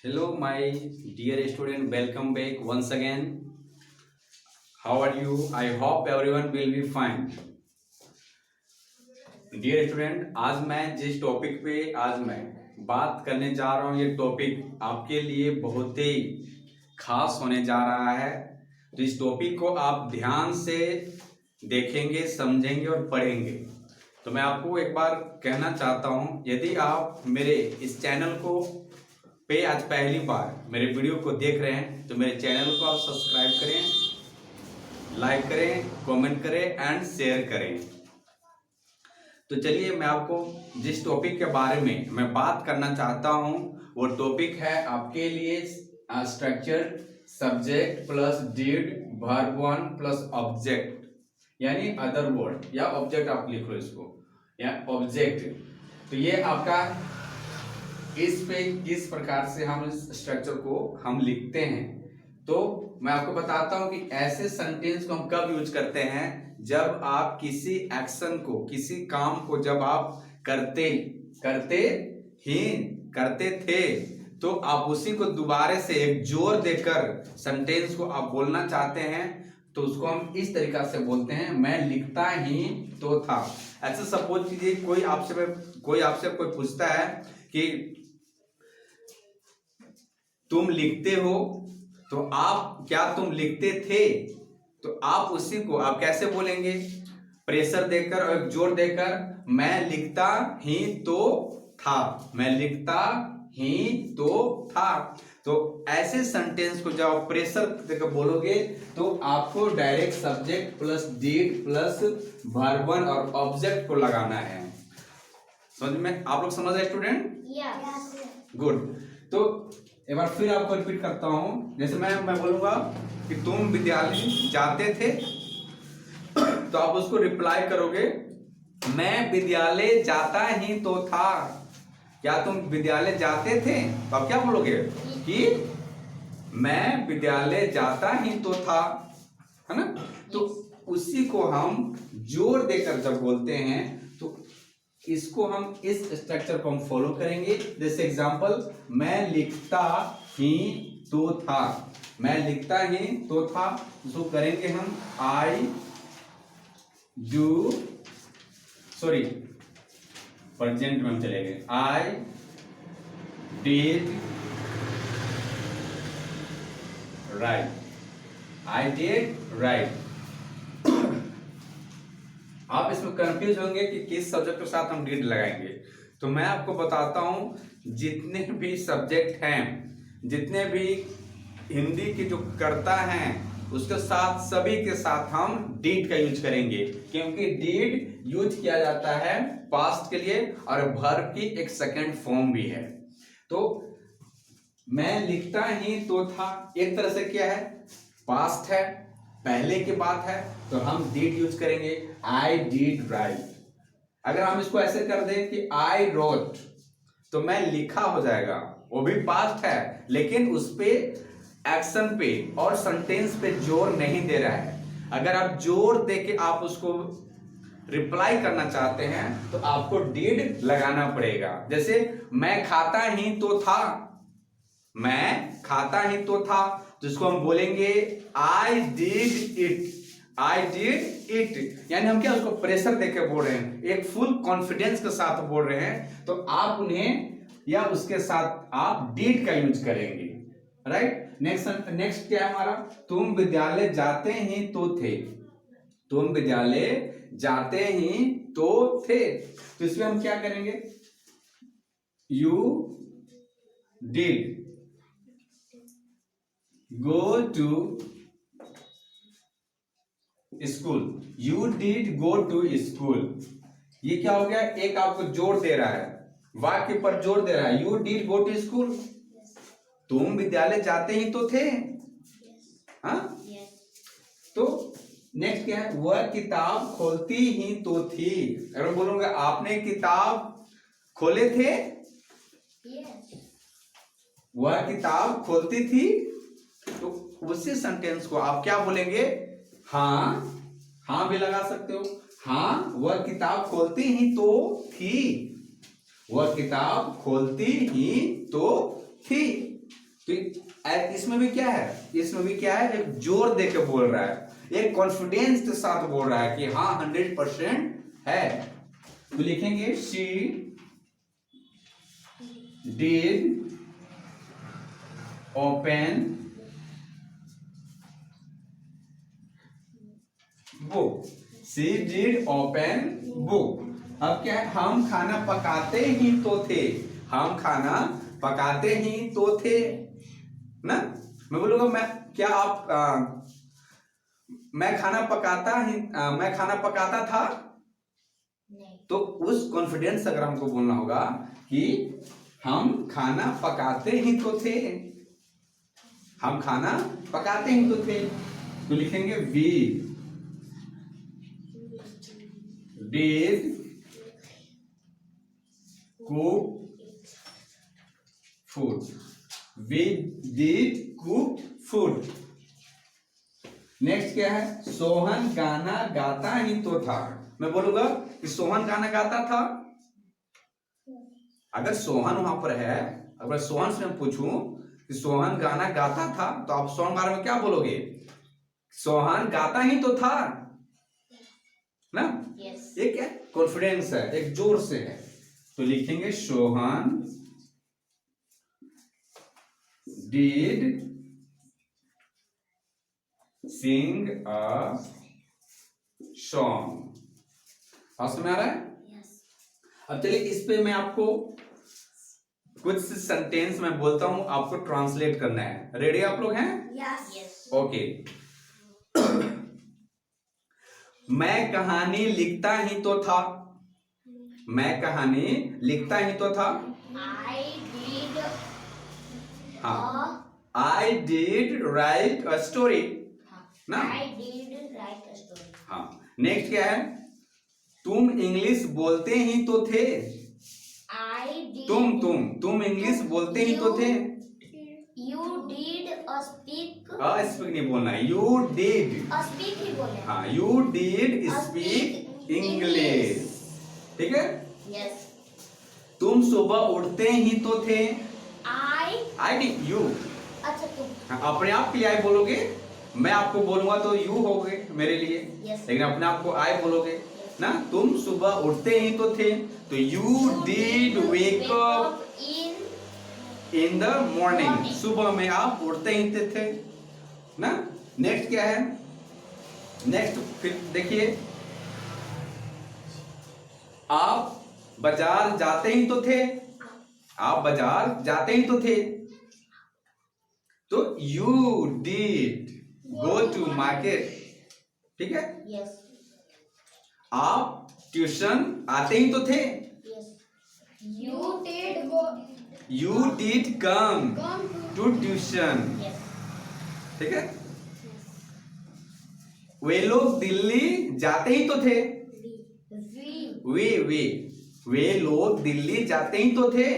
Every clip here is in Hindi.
Hello, my dear student. Welcome back once again. How are you? I hope everyone will be fine. Dear student, आज मैं जिस टॉपिक पे आज मैं बात करने जा रहा हूँ, ये टॉपिक आपके लिए बहुत ही खास होने जा रहा है। तो इस टॉपिक को आप ध्यान से देखेंगे, समझेंगे और पढ़ेंगे। तो मैं आपको एक बार कहना चाहता हूँ, यदि आप मेरे इस चैनल को पे आज पहली बार मेरे वीडियो को देख रहे हैं तो मेरे चैनल को आप सब्सक्राइब करें, लाइक करें, कमेंट करें एंड शेयर करें। तो चलिए, मैं आपको जिस टॉपिक के बारे में मैं बात करना चाहता हूं वो टॉपिक है आपके लिए structure subject plus did verb one plus object, यानी अदर वर्ड या ऑब्जेक्ट आप लिख लो इसको, या ऑब्जेक्ट। तो ये आपका इस पे किस प्रकार से हम इस स्ट्रक्चर को हम लिखते हैं। तो मैं आपको बताता हूं कि ऐसे सेंटेंस को हम कब यूज करते हैं, जब आप किसी एक्शन को, किसी काम को जब आप करते थे तो आप उसी को दोबारा से एक जोर देकर सेंटेंस को आप बोलना चाहते हैं, तो उसको हम इस तरीका से बोलते हैं, मैं लिखता ही तो था। ऐसे सपोज कीजिए कोई आपसे कोई पूछता है कि तुम लिखते हो, तो आप क्या तुम लिखते थे, तो आप उसी को आप कैसे बोलेंगे, प्रेशर देकर और एक जोर देकर, मैं लिखता ही तो था, मैं लिखता ही तो था। तो ऐसे सेंटेंस को जब आप प्रेशर देकर बोलोगे तो आपको direct subject plus did plus verb one और ऑब्जेक्ट को लगाना है। समझ में आप लोग समझ रहे स्टूडेंट? गुड। तो एक बार फिर आपको रिपीट करता हूं, जैसे मैं बोलूंगा कि तुम विद्यालय जाते थे, तो आप उसको रिप्लाई करोगे, मैं विद्यालय जाता ही तो था। क्या तुम विद्यालय जाते थे, तो आप क्या बोलोगे कि मैं विद्यालय जाता ही तो था, है ना। तो उसी को हम जोर देकर जब बोलते हैं तो इसको हम इस स्ट्रक्चर को हम फॉलो करेंगे। जैसे एग्जांपल, मैं लिखता ही तो था, मैं लिखता ही तो था, जो करेंगे हम आई डू, सॉरी प्रेजेंट में हम चलेंगे, I did right, I did right. आप इसमें कंफ्यूज होंगे कि किस सब्जेक्ट के साथ हम डिड लगाएंगे। तो मैं आपको बताता हूं, जितने भी सब्जेक्ट हैं, जितने भी हिंदी की जो कर्ता हैं, उसके साथ सभी के साथ हम डिड का यूज करेंगे, क्योंकि डिड यूज किया जाता है पास्ट के लिए और वर्ब की एक सेकंड फॉर्म भी है। तो मैं लिखता ही तो था एक तरह से क्या है, पास्ट है, पहले की बात है, तो हम डिड यूज करेंगे, आई डिड राइट। अगर हम इसको ऐसे कर दें कि आई रोट, तो मैं लिखा हो जाएगा, वो भी पास्ट है लेकिन उस पे एक्शन पे और सेंटेंस पे जोर नहीं दे रहा है। अगर आप जोर दे के आप उसको रिप्लाई करना चाहते हैं तो आपको डिड लगाना पड़ेगा। जैसे मैं खाता ही तो था, मैं खाता ही तो था, तो इसको हम बोलेंगे I did it, I did it. यानी हम क्या उसको प्रेशर देके बोल रहे हैं, एक फुल कॉन्फिडेंस के साथ बोल रहे हैं, तो आप उन्हें या उसके साथ आप डिड का यूज करेंगे, राइट। नेक्स्ट क्या है हमारा, तुम विद्यालय जाते ही तो थे, तुम विद्यालय जाते ही तो थे, तो इसमें हम क्या करेंगे, you did go to school, you did go to school। ये क्या हो गया, एक आपको जोर दे रहा है, वाक्य पर जोर दे रहा है, you did go to school, तुम विद्यालय जाते ही तो थे, हाँ। तो नेक्स्ट क्या है, वह किताब खोलती ही तो थी। अगर बोलूंगा आपने किताब खोले थे, वह किताब खोलती थी, तो उसी सेंटेंस को आप क्या बोलेंगे, हाँ भी लगा सकते हो, हाँ वह किताब खोलती ही तो थी, वह किताब खोलती ही तो थी। तो इसमें भी क्या है, इसमें भी क्या है, एक जोर दे के बोल रहा है, एक कॉन्फिडेंस के साथ बोल रहा है कि हाँ 100% है। तो लिखेंगे she did open book, she did open book. अब क्या है, हम खाना पकाते ही तो थे, हम खाना पकाते ही तो थे ना। मैं बोलूंगा मैं क्या आप मैं खाना पकाता था नहीं। तो उस कॉन्फिडेंस अगर हमको बोलना होगा कि हम खाना पकाते ही तो थे, हम खाना पकाते ही तो थे, तो लिखेंगे we did cook food, we did cook food. Next क्या है, सोहन गाना गाता ही तो था। मैं बोलूंगा कि सोहन गाना गाता था। अगर सोहन वहां पर है, अगर सोहन से मैं पूछूं कि सोहन गाना गाता था, तो आप सोहन बारे में क्या बोलोगे, सोहन गाता ही तो था ना। yes. ये क्या कॉन्फिडेंस है, एक जोर से है। तो लिखेंगे Sohan did sing a song. समझ में आ रहा है? yes. अब चलिए इस पे मैं आपको कुछ सेंटेंस मैं बोलता हूं, आपको ट्रांसलेट करना है। रेडी आप लोग हैं? yes. ओके। मैं कहानी लिखता ही तो था, मैं कहानी लिखता ही तो था। I did write a story ना। I did write a story। हाँ, नेक्स्ट क्या है, तुम इंग्लिश बोलते ही तो थे, I did तुम इंग्लिश बोलते ही तो थे। You did speak स्पीक नहीं बोलना है, यू डिड speak ही बोले। हाँ, यू डिड स्पीक इंग्लिश, ठीक है। yes. तुम सुबह उठते ही तो थे, I डिड यू। अच्छा तुम अपने आप के लिए आई बोलोगे, मैं आपको बोलूंगा तो यू होगे मेरे लिए। yes. लेकिन अपने आप को आई बोलोगे ना। तुम सुबह उठते ही तो थे, तो you did wake up in the morning, सुबह में आप उठते ही थे ना। नेक्स्ट क्या है, नेक्स्ट फिर देखिए, आप बाजार जाते ही तो थे, आप बाजार जाते ही तो थे, तो you did go to market, ठीक है। yes. आप ट्यूशन आते ही तो थे, yes. You did go you did come to tuition, yes. ठीक है। वे लोग दिल्ली जाते ही तो थे, वे लोग दिल्ली जाते ही तो थे,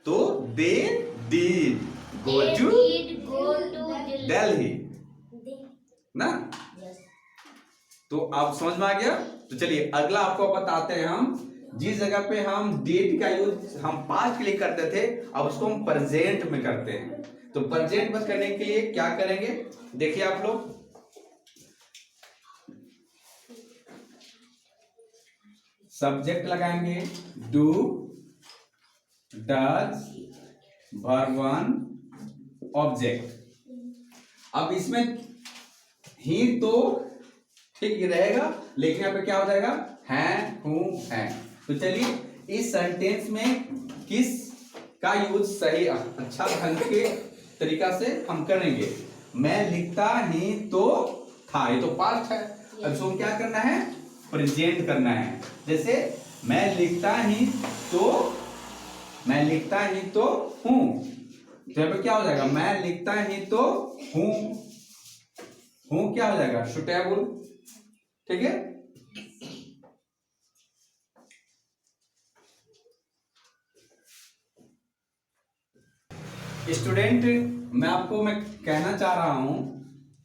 तो they did go to Delhi ना। yes. तो आप समझ में आ गया। तो चलिए अगला आपको बताते हैं हम, जिस जगह पे हम डिड का यूज हम पास्ट के लिए करते थे, अब उसको हम प्रेजेंट में करते हैं। तो प्रेजेंट में करने के लिए क्या करेंगे, देखिए आप लोग, सब्जेक्ट लगाएंगे do, does, verb one, object. अब इसमें ही तो ठीक ही रहेगा, लेकिन यहाँ पे क्या हो जाएगा, हैं, हूं, हैं। तो चलिए इस सेंटेंस में किस का यूज सही अच्छा ढंग के तरीका से हम करेंगे। मैं लिखता ही तो था, ये तो पास्ट है, अब इसको क्या करना है, प्रेजेंट करना है। जैसे मैं लिखता ही तो हूं, तो यहाँ पे क्या हो जाएगा, मैं लिखता ही तो हूं क्या हो जाएगा, सुटेबल, ठीक है। स्टूडेंट मैं कहना चाह रहा हूं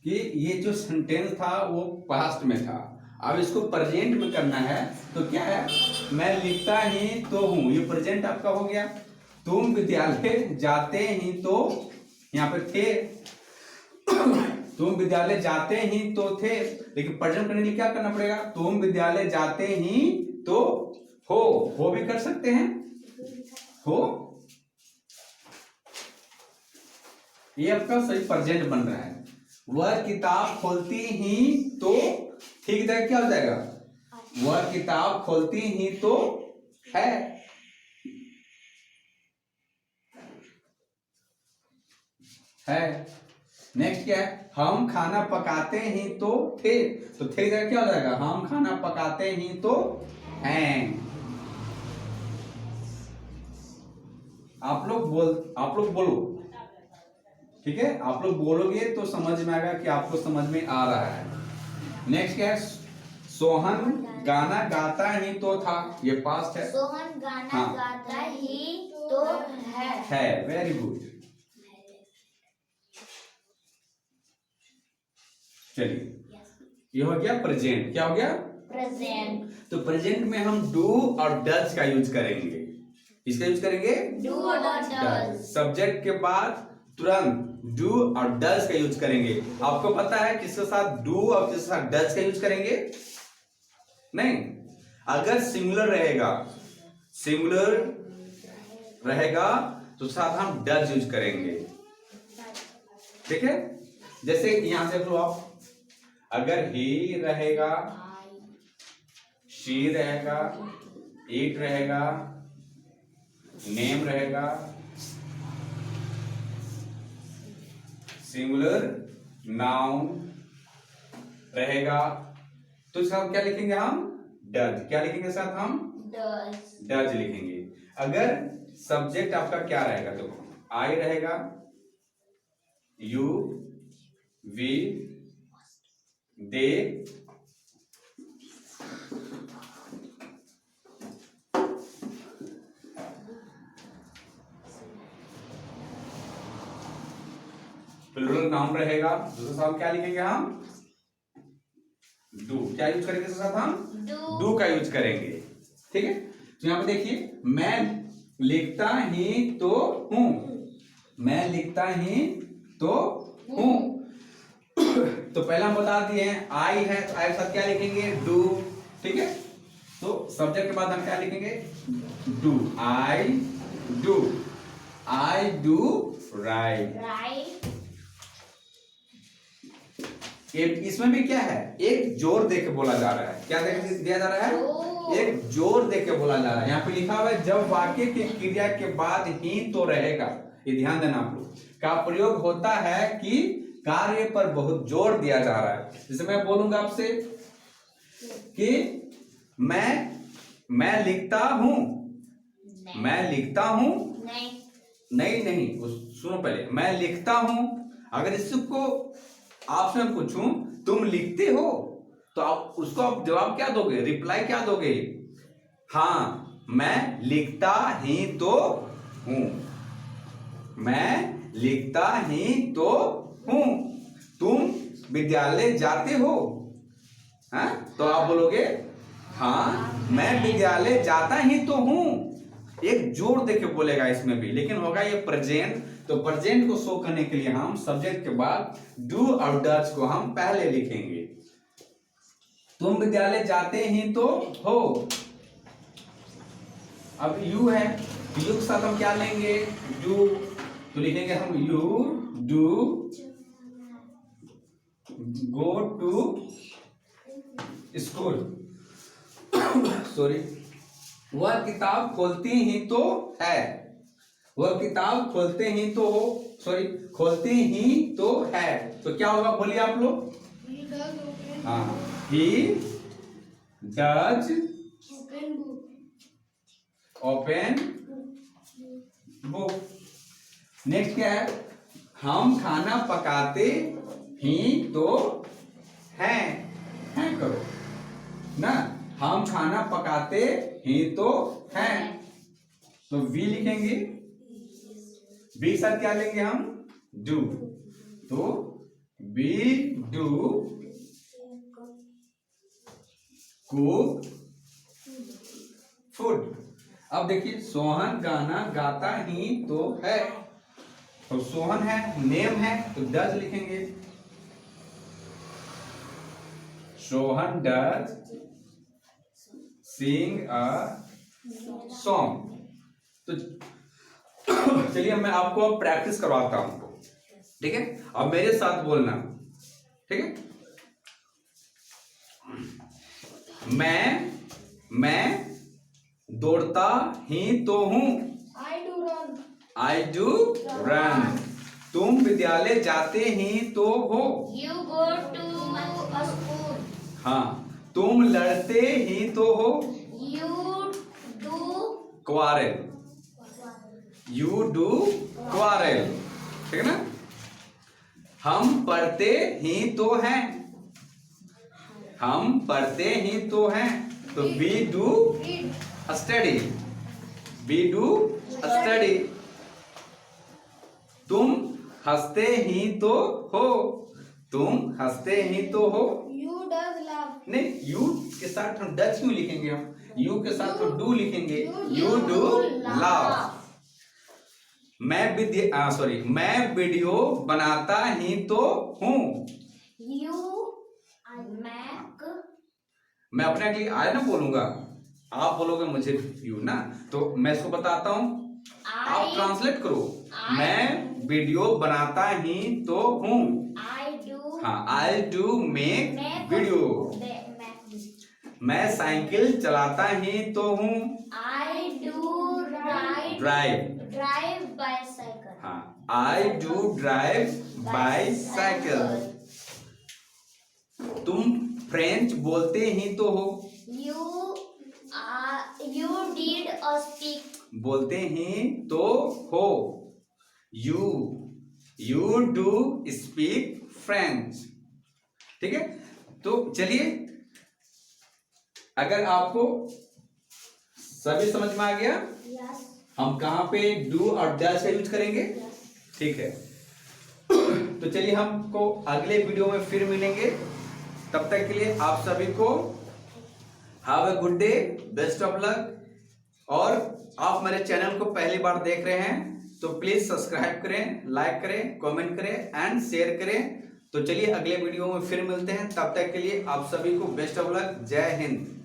कि ये जो सेंटेंस था वो पास्ट में था, अब इसको प्रेजेंट में करना है। तो क्या है, मैं लिखता ही तो हूं, ये प्रेजेंट आपका हो गया। तुम विद्यालय जाते ही तो, यहाँ पे थे, तुम विद्यालय जाते ही तो थे, लेकिन प्रेजेंट करने के लिए क्या करना पड़ेगा? तुम विद्यालय जाते ही तो हो भी कर सकते हैं, हो, ये आपका सही प्रेजेंट बन रहा है। वह किताब खोलती ही तो, ठीक है, क्या हो जाएगा? वह किताब खोलती ही तो है। नेक्स्ट क्या है? हम खाना पकाते ही तो थे, तो थे इधर क्या हो जाएगा? हम खाना पकाते ही तो हैं। आप लोग बोलो, ठीक है? आप लोग बोलोगे तो समझ में आएगा कि आपको समझ में आ रहा है। नेक्स्ट क्या है? सोहन गाना गाता ही तो था, ये पास्ट है। सोहन गाना गाता ही तो है। Very good. चलिए, ये हो गया प्रेजेंट। क्या हो गया? प्रेजेंट। तो प्रेजेंट में हम डू और डज का यूज करेंगे। इसका यूज करेंगे डू और डज। सब्जेक्ट के बाद तुरंत डू और डज का यूज करेंगे। आपको पता है किसके साथ डू और किसके साथ डज का यूज करेंगे? नहीं, अगर सिंगुलर रहेगा तो साथ हम डज यूज करेंगे, ठीक है? जैसे यहां देख लो आप, अगर ही रहेगा, शी रहेगा, इट रहेगा, नेम रहेगा, सिंगुलर नाउन रहेगा, तो इसका क्या लिखेंगे हम? डज। क्या लिखेंगे साथ हम? डज लिखेंगे। अगर सब्जेक्ट आपका क्या रहेगा? तो आई रहेगा, you, we, they, plural noun रहेगा। दूसरा साथ क्या लिखेंगे हम? डू। क्या यूज करेंगे साथ हम? डू का यूज करेंगे, ठीक है? तो यहां पे देखिए, मैं लिखता ही तो हूं, मैं लिखता ही तो हूं। तो पहला हम बता दिए हैं, आई है, तो आई के साथ क्या लिखेंगे? डू, ठीक है? तो सब्जेक्ट के बाद हम क्या लिखेंगे? डू। I do right. इसमें भी क्या है? एक जोर देके बोला जा रहा है। क्या दिया जा रहा है? एक जोर देके बोला जा रहा है। यहाँ पे लिखा हुआ है, जब वाक्य की क्रिया के बाद ही तो रहेगा, ये ध्यान देना आप लोग, का प्रयोग होता है कि कार्य पर बहुत जोर दिया जा रहा है। जैसे मैं बोलूंगा आपसे कि मैं लिखता हूं, मैं लिखता हूं, नहीं, सुनो पहले, मैं लिखता हूं। अगर इसको आपसे मैं पूछूं तुम लिखते हो, तो आप उसको आप जवाब क्या दोगे? रिप्लाई क्या दोगे? हाँ, मैं लिखता ही तो हूं, मैं लिखता ही तो हूं। तुम विद्यालय जाते हो, हाँ? तो आप बोलोगे हाँ, मैं विद्यालय जाता ही तो हूं। एक जोर देके बोलेगा इसमें भी, लेकिन होगा ये प्रेजेंट। तो प्रेजेंट को शो करने के लिए हम सब्जेक्ट के बाद डू और डज को हम पहले लिखेंगे। तुम विद्यालय जाते ही तो हो, अब यू है, यू के साथ हम क्या लेंगे? डू। तो लिखेंगे हम you do go to school. Sorry, वह किताब खोलती ही तो है, वह किताब खोलते ही तो हो, सॉरी, खोलती ही तो है। तो क्या होगा? बोलिए आप लोग। हाँ, he does open book. Next क्या है? हम खाना पकाते ही तो हैं करो ना, हम खाना पकाते ही तो हैं। तो वी लिखेंगे, बी के साथ क्या लेंगे हम? डू। तो वी डू कुक फूड। अब देखिए सोहन गाना गाता ही तो है, तो सोहन है, नेम है, तो डज लिखेंगे। Sohan does sing a song. तो चलिए मैं आपको अब प्रैक्टिस करवाता हूं, ठीक है? अब मेरे साथ बोलना, ठीक है? मैं दौड़ता ही तो हूं। I do run. तुम विद्यालय जाते ही तो हो। You go to a school. हाँ, तुम लड़ते ही तो हो। You do quarrel. You do quarrel, ठीक है ना? हम पढ़ते ही तो हैं। हम पढ़ते ही तो हैं, तो we do study. We do study. तुम हंसते ही तो हो। तुम हंसते ही तो हो। You does laugh. नहीं, यू के साथ हम डच क्यों लिखेंगे? हम यू के साथ तो डू लिखेंगे। You do laugh. मैं वीडियो बनाता ही तो हूँ। You make. मैं अपने के लिए आए ना बोलूंगा, आप बोलोगे मुझे यू ना, तो मैं इसको बताता हूँ, आप ट्रांसलेट करो। मैं वीडियो बनाता ही तो हूँ। I do. हाँ, आई डू मेक वीडियो। मैं साइकिल चलाता ही तो हूँ। I do drive. bicycle. हाँ, आई डू ड्राइव बाईसाइकिल। तुम फ्रेंच बोलते ही तो हो। You did speak. बोलते ही तो हो। यू डू स्पीक फ्रेंच, ठीक है? तो चलिए, अगर आपको सभी समझ में आ गया, Yes. हम कहाँ पे डू और डज का यूज करेंगे, ठीक है? तो चलिए हमको अगले वीडियो में फिर मिलेंगे। तब तक के लिए आप सभी को have a good day, best of luck. और आप मेरे चैनल को पहली बार देख रहे हैं तो प्लीज सब्सक्राइब करें, लाइक करें, कमेंट करें एंड शेयर करें। तो चलिए अगले वीडियो में फिर मिलते हैं, तब तक के लिए आप सभी को बेस्ट ऑफ लक। जय हिंद।